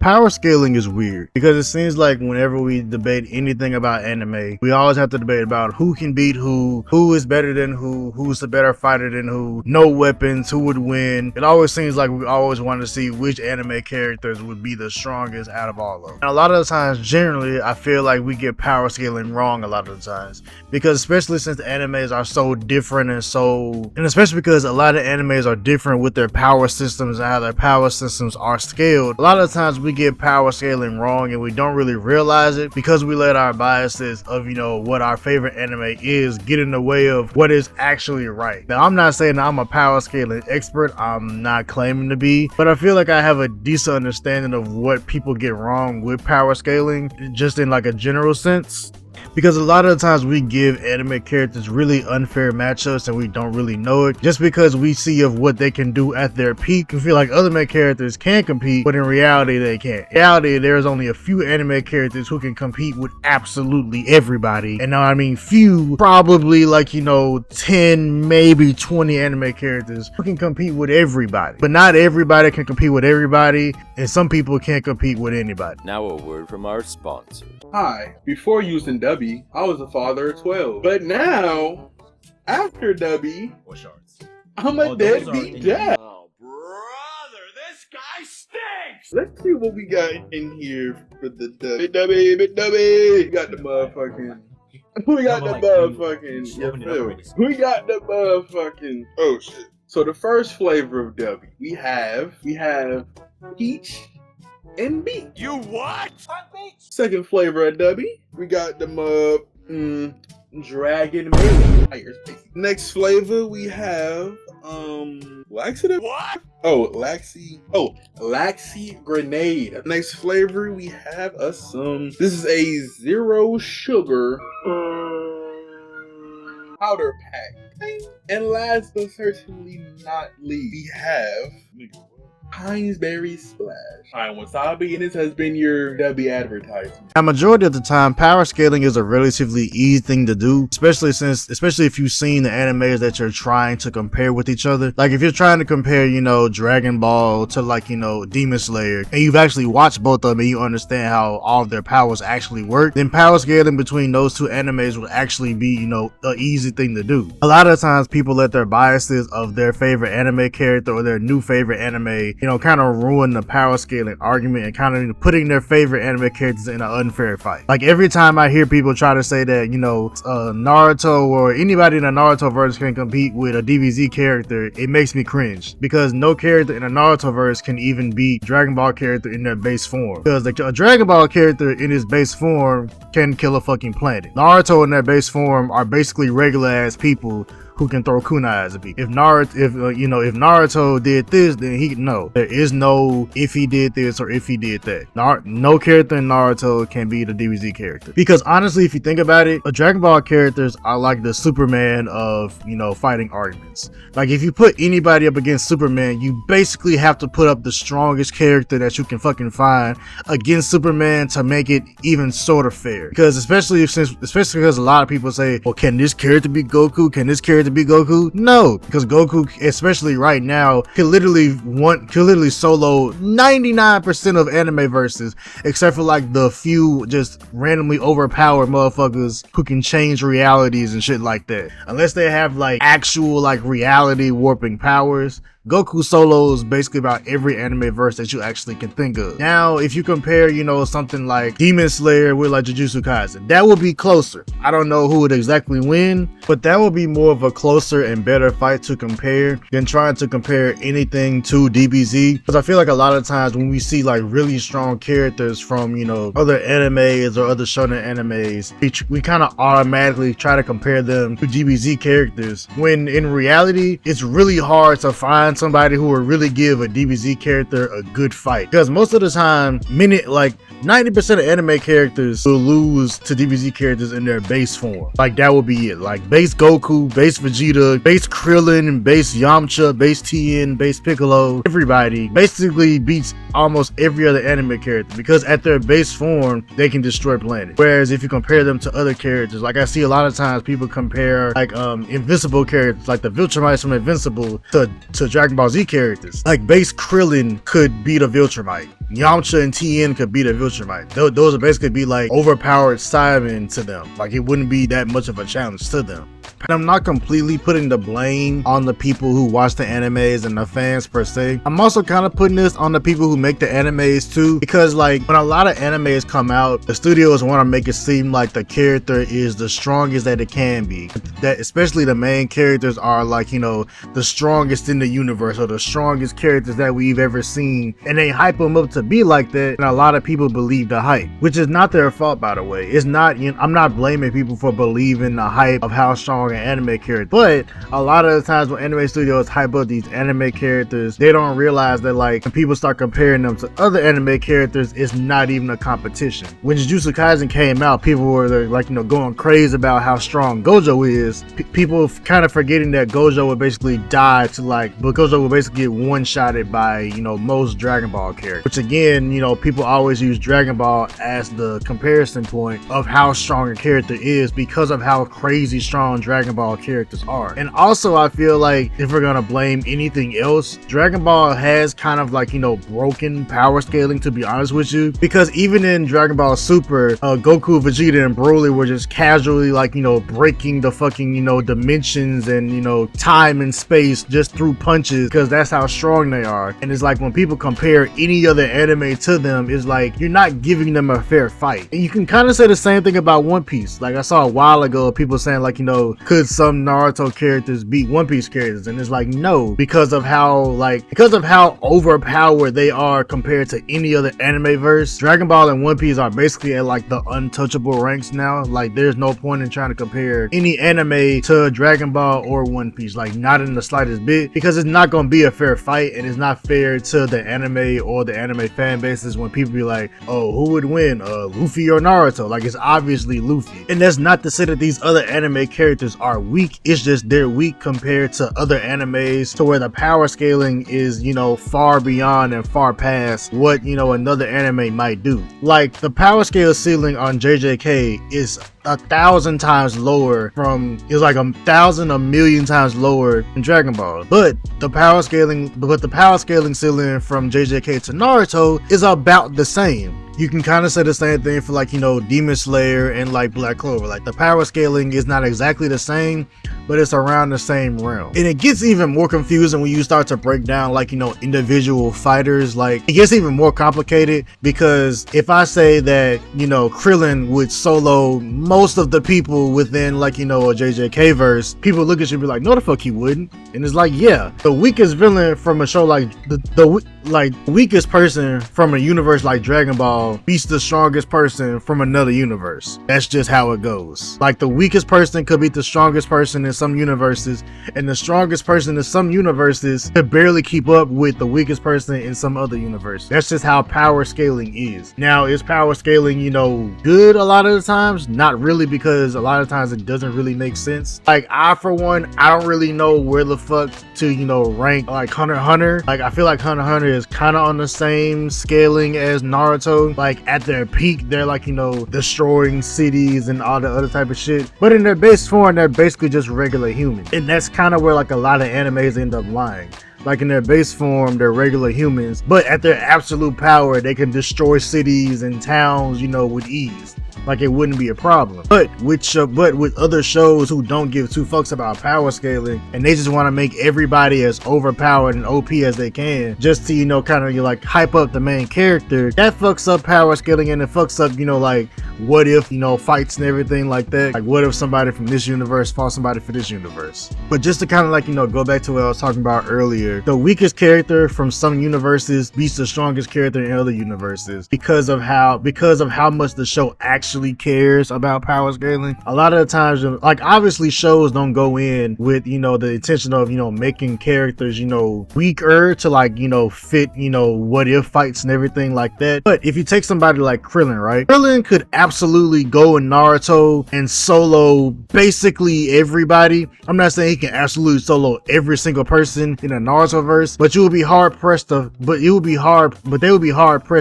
Power scaling is weird because it seems like whenever we debate anything about anime, we always have to debate about who can beat who is better than who's the better fighter than who, no weapons, who would win. It always seems like we always want to see which anime characters would be the strongest out of all of them. And a lot of the times, generally, I feel like we get power scaling wrong a lot of the times because especially since the animes are so different and especially because a lot of animes are different with their power systems and how their power systems are scaled. A lot of the times we get power scaling wrong and we don't really realize it because we let our biases of what our favorite anime is get in the way of what is actually right. Now I'm not saying I'm a power scaling expert, I'm not claiming to be, but I feel like I have a decent understanding of what people get wrong with power scaling just in like a general sense. Because a lot of the times we give anime characters really unfair matchups and we don't really know it just because we see of what they can do at their peak. We feel like other anime characters can compete, but in reality they can't. In reality, there's only a few anime characters who can compete with absolutely everybody. And now I mean few, probably like 10, maybe 20 anime characters who can compete with everybody. But not everybody can compete with everybody, and some people can't compete with anybody. Now a word from our sponsor. Hi, before using Dubby, I was a father of 12. But now, after Dubby, I'm a deadbeat dad. Oh, brother, this guy stinks! Let's see what we got in here for the Dubby. Big Dubby. We got the motherfucking... We got the motherfucking... Oh, shit. So the first flavor of Dubby, we have peach and beet. You what? Second flavor of Dubby, we got the dragon mayo. Next flavor we have laxative. What? Laxy grenade. Next flavor we have this is a zero sugar powder pack. And last but certainly not least, we have Heinz Berry Splash. I'm Wasabi, and this has been your Dubby advertisement. A majority of the time, power scaling is a relatively easy thing to do, especially if you've seen the animes that you're trying to compare with each other. Like if you're trying to compare, Dragon Ball to Demon Slayer, and you've actually watched both of them and you understand how all of their powers actually work, then power scaling between those two animes would actually be, an easy thing to do. A lot of times people let their biases of their favorite anime character or their new favorite anime kind of ruin the power scaling argument and kind of putting their favorite anime characters in an unfair fight. Like every time I hear people try to say that, Naruto or anybody in a Naruto verse can compete with a DBZ character, it makes me cringe because no character in a Naruto verse can even beat Dragon Ball character in their base form. Because a Dragon Ball character in his base form can kill a fucking planet. Naruto in their base form are basically regular ass people who can throw kunais at people. If Naruto did this, then there is no if he did this or if he did that. No character in Naruto can be the DBZ character. Because honestly, if you think about it, Dragon Ball characters are like the Superman of, fighting arguments. Like if you put anybody up against Superman, you basically have to put up the strongest character that you can fucking find against Superman to make it even sort of fair. Because especially because a lot of people say, well, can this character be Goku? Can this character be Goku? No, because Goku, especially right now, can literally solo 99% of anime verses, except for like the few just randomly overpowered motherfuckers who can change realities and shit like that. Unless they have like actual like reality warping powers, Goku solos basically about every anime verse that you actually can think of. Now, if you compare, something like Demon Slayer with like Jujutsu Kaisen, that would be closer. I don't know who would exactly win, but that would be more of a closer and better fight to compare than trying to compare anything to DBZ. Because I feel like a lot of times when we see like really strong characters from, other animes or other shonen animes, we kind of automatically try to compare them to DBZ characters, when in reality, it's really hard to find somebody who will really give a DBZ character a good fight, because most of the time 90% of anime characters will lose to DBZ characters in their base form. Like that would be it. Like base Goku, base Vegeta, base Krillin, base Yamcha, base Tien, base Piccolo, everybody basically beats almost every other anime character because at their base form they can destroy planets. Whereas if you compare them to other characters, like I see a lot of times people compare like invincible characters like the Viltrumites from Invincible to Dragon Ball Z characters. Like base Krillin could beat a Viltrumite. Yamcha and Tien could beat a Viltrumite. Those would basically be like overpowered Cybermen to them. Like it wouldn't be that much of a challenge to them. And I'm not completely putting the blame on the people who watch the animes and the fans per se. I'm also kind of putting this on the people who make the animes too, because like when a lot of animes come out, the studios want to make it seem like the character is the strongest that it can be. That especially the main characters are like, you know, the strongest in the universe or the strongest characters that we've ever seen, and they hype them up to be like that, and a lot of people believe the hype, which is not their fault, by the way. It's not, you know, I'm not blaming people for believing the hype of how strong an anime character, but a lot of the times when anime studios hype up these anime characters, they don't realize that like when people start comparing them to other anime characters, it's not even a competition. When Jujutsu Kaisen came out, people were like, you know, going crazy about how strong Gojo is. People kind of forgetting that Gojo would basically die to like, but Gojo would basically get one-shotted by, you know, most Dragon Ball characters, which again, you know, people always use Dragon Ball as the comparison point of how strong a character is because of how crazy strong Dragon Ball characters are. And also I feel like if we're gonna blame anything else, Dragon Ball has kind of like, you know, broken power scaling, to be honest with you, because even in Dragon Ball Super, Goku, Vegeta, and Broly were just casually like, you know, breaking the fucking, you know, dimensions and, you know, time and space just through punches, because that's how strong they are. And it's like when people compare any other anime to them, it's like you're not giving them a fair fight. And you can kind of say the same thing about One Piece. Like I saw a while ago people saying like, you know, could some Naruto characters beat One Piece characters? And it's like no, because of how overpowered they are compared to any other anime verse. Dragon Ball and One Piece are basically at like the untouchable ranks now. Like there's no point in trying to compare any anime to Dragon Ball or One Piece, like not in the slightest bit, because it's not going to be a fair fight, and it's not fair to the anime or the anime fan bases when people be like, oh, who would win, Luffy or Naruto? Like it's obviously Luffy. And that's not to say that these other anime characters are weak, it's just they're weak compared to other animes, to where the power scaling is, you know, far beyond and far past what, you know, another anime might do. Like the power scale ceiling on JJK is 1,000 times lower from, it's like 1,000, 1,000,000 times lower than Dragon Ball. But the power scaling ceiling from JJK to Naruto is about the same. You can kind of say the same thing for like, you know, Demon Slayer and like Black Clover. Like the power scaling is not exactly the same, but it's around the same realm. And it gets even more confusing when you start to break down like, you know, individual fighters. Like it gets even more complicated, because if I say that, you know, Krillin would solo most of the people within like, you know, a JJK verse, people look at you and be like, no the fuck he wouldn't. And it's like, yeah, the weakest villain from a show like the weakest person from a universe like Dragon Ball beats the strongest person from another universe. That's just how it goes. Like the weakest person could beat the strongest person in some universes, and the strongest person in some universes could barely keep up with the weakest person in some other universe. That's just how power scaling is. Now, is power scaling, you know, good a lot of the times? Not really, because a lot of times it doesn't really make sense. Like I, for one, I don't really know where the fuck to, you know, rank like Hunter x Hunter. Like I feel like Hunter x Hunter is kind of on the same scaling as Naruto. Like at their peak, they're like, you know, destroying cities and all the other type of shit. But in their base form, they're basically just regular humans. And that's kind of where like a lot of animes end up lying. Like in their base form, they're regular humans, but at their absolute power, they can destroy cities and towns, you know, with ease. Like it wouldn't be a problem. But with other shows who don't give two fucks about power scaling, and they just want to make everybody as overpowered and OP as they can, just to, you know, kind of like hype up the main character, that fucks up power scaling, and it fucks up, you know, like what if, you know, fights and everything like that. Like what if somebody from this universe fought somebody for this universe? But just to kind of like, you know, go back to what I was talking about earlier, the weakest character from some universes beats the strongest character in other universes because of how much the show actually cares about power scaling. A lot of the times, like obviously shows don't go in with, you know, the intention of, you know, making characters, you know, weaker to like, you know, fit, you know, what if fights and everything like that. But if you take somebody like Krillin, right? Krillin could absolutely absolutely go in Naruto and solo basically everybody. I'm not saying he can absolutely solo every single person in a Naruto verse, but they would be hard pressed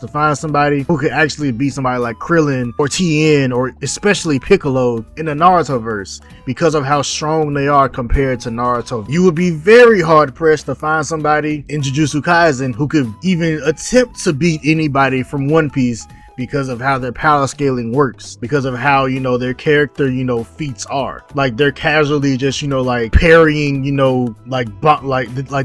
to find somebody who could actually beat somebody like Krillin or Tien or especially Piccolo in the Naruto verse because of how strong they are compared to Naruto. You would be very hard pressed to find somebody in Jujutsu Kaisen who could even attempt to beat anybody from One Piece because of how their power scaling works, because of how, you know, their character, you know, feats are. Like, they're casually just, you know, like parrying, you know, like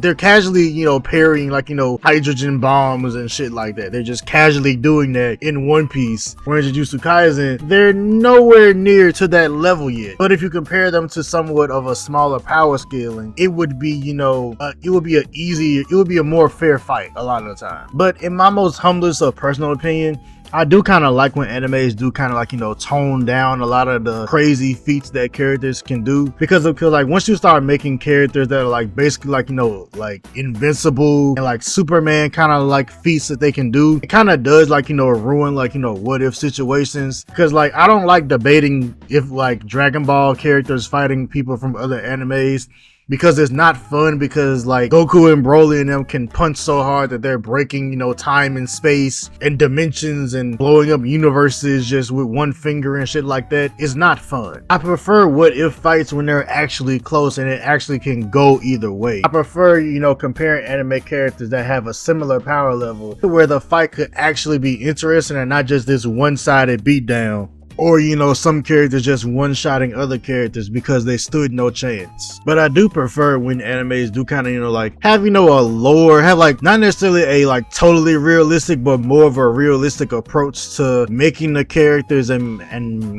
they're casually, you know, parrying like, you know, hydrogen bombs and shit like that. They're just casually doing that in One Piece. Whereas Jujutsu Kaisen, they're nowhere near to that level yet. But if you compare them to somewhat of a smaller power scaling, it would be, you know, it would be a more fair fight a lot of the time. But in my most humblest of personal opinion, I do kind of like when animes do kind of like, you know, tone down a lot of the crazy feats that characters can do, because like once you start making characters that are like basically like, you know, like invincible and like Superman kind of like feats that they can do, it kind of does like, you know, ruin like, you know, what if situations. Because like I don't like debating if like Dragon Ball characters fighting people from other animes, because it's not fun, because like Goku and Broly and them can punch so hard that they're breaking, you know, time and space and dimensions and blowing up universes just with one finger and shit like that. It's not fun. I prefer what if fights when they're actually close and it actually can go either way. I prefer, you know, comparing anime characters that have a similar power level to where the fight could actually be interesting and not just this one-sided beatdown. Or, you know, some characters just one-shotting other characters because they stood no chance. But I do prefer when animes do kind of, you know, like have, you know, a lore, have like not necessarily a like totally realistic, but more of a realistic approach to making the characters and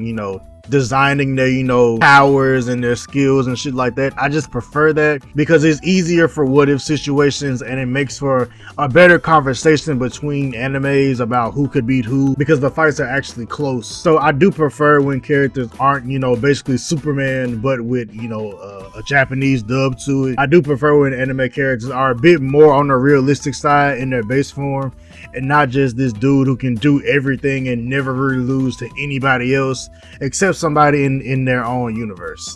you know, designing their, you know, powers and their skills and shit like that. I just prefer that because it's easier for what if situations, and it makes for a better conversation between animes about who could beat who, because the fights are actually close. So I do prefer when characters aren't, you know, basically Superman but with, you know, a Japanese dub to it. I do prefer when anime characters are a bit more on the realistic side in their base form, and not just this dude who can do everything and never really lose to anybody else except somebody in their own universe.